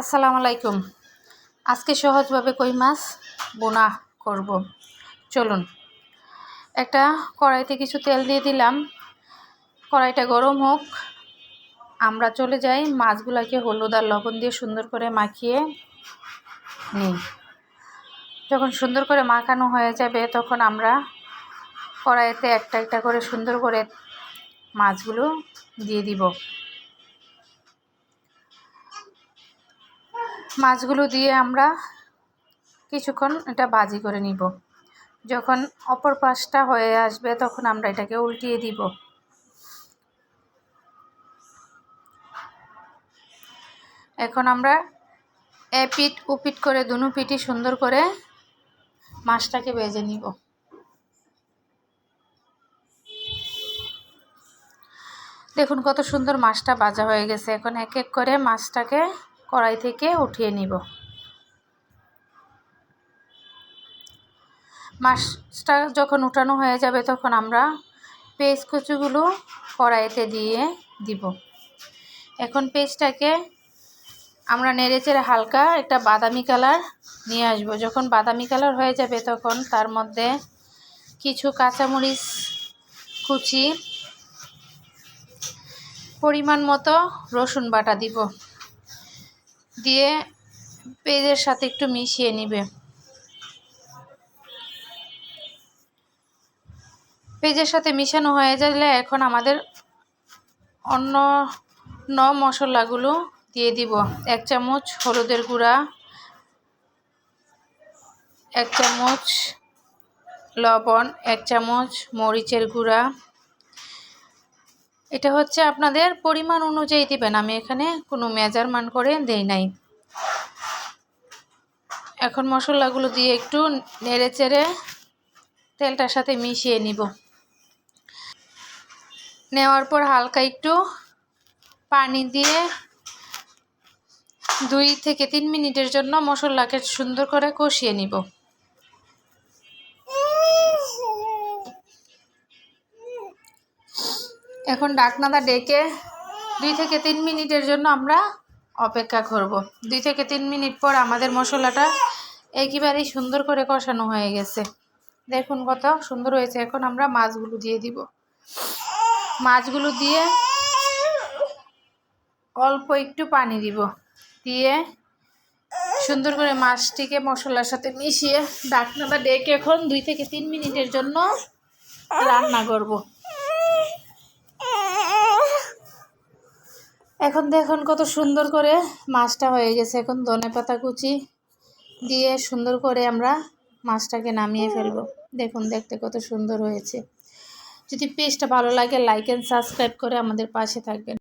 আসসালামু আলাইকুম। আজকে সহজভাবে কই মাছ বোনা করব। চলুন, একটা কড়াইতে কিছু তেল দিয়ে দিলাম। কড়াইটা গরম হোক, আমরা চলে যাই মাছগুলোকে হলুদ আর লবণ দিয়ে সুন্দর করে মাখিয়ে নিই। যখন সুন্দর করে মাখানো হয়ে যাবে তখন আমরা কড়াইতে একটা একটা করে সুন্দর করে মাছগুলো দিয়ে দিব। মাছগুলো দিয়ে আমরা কিছুক্ষণ এটা ভাজি করে নিব। যখন অপর পাশটা হয়ে আসবে তখন আমরা এটাকে উল্টিয়ে দিব। এখন আমরা এপিট উপিট করে দুনো পিঠই সুন্দর করে মাছটাকে ভেজে নিব। দেখুন কত সুন্দর মাছটা ভাজা হয়ে গেছে। এখন এক এক করে মাছটাকে কড়াই থেকে উঠিয়ে নিব। মাছটা যখন উঠানো হয়ে যাবে তখন আমরা পেঁয়াজ কুচিগুলো কড়াইতে দিয়ে দিব। এখন পেঁয়াজটাকে আমরা নেড়েচেড়ে হালকা একটা বাদামি কালার নিয়ে আসবো। যখন বাদামি কালার হয়ে যাবে তখন তার মধ্যে কিছু কাঁচামরিচ কুচি, পরিমাণ মতো রসুন বাটা দিব, দিয়ে পেঁয়াজের সাথে একটু মিশিয়ে নিবে। পেঁয়াজের সাথে মিশানো হয়ে গেলে এখন আমাদের অন্য মশলাগুলো দিয়ে দিব। 1 চামচ হলুদের গুঁড়া, 1 চামচ লবণ, 1 চামচ মরিচের গুঁড়া। এটা হচ্ছে আপনাদের পরিমাণ অনুযায়ী দিবেন, আমি এখানে কোনো মেজারমেন্ট করে দেই নাই। এখন মশলাগুলো দিয়ে একটু নেড়েচেড়ে তেলটার সাথে মিশিয়ে নিব। নেওয়ার পর হালকা একটু পানি দিয়ে 2 থেকে 3 মিনিটের জন্য মশলাকে সুন্দর করে কষিয়ে নিব। এখন ঢাকনাটা ঢেকে 2 থেকে 3 মিনিটের জন্য আমরা অপেক্ষা করব। 2 থেকে 3 মিনিট পর আমাদের মশলাটা একেবারেই সুন্দর করে কষানো হয়ে গেছে। দেখুন কত সুন্দর হয়েছে। এখন আমরা মাছগুলো দিয়ে দিব। মাছগুলো দিয়ে অল্প একটু পানি দিব, দিয়ে সুন্দর করে মাছটিকে মশলার সাথে মিশিয়ে ঢাকনাটা ঢেকে এখন 2 থেকে 3 মিনিটের জন্য রান্না করব। এখন দেখুন কত সুন্দর করে মাছটা হয়ে গেছে। এখন ধনেপাতা কুচি দিয়ে সুন্দর করে আমরা মাছটাকে নামিয়ে ফেলবো। দেখুন দেখতে কত সুন্দর হয়েছে। যদি পেজটা ভালো লাগে লাইক এন্ড সাবস্ক্রাইব করে আমাদের পাশে থাকবেন।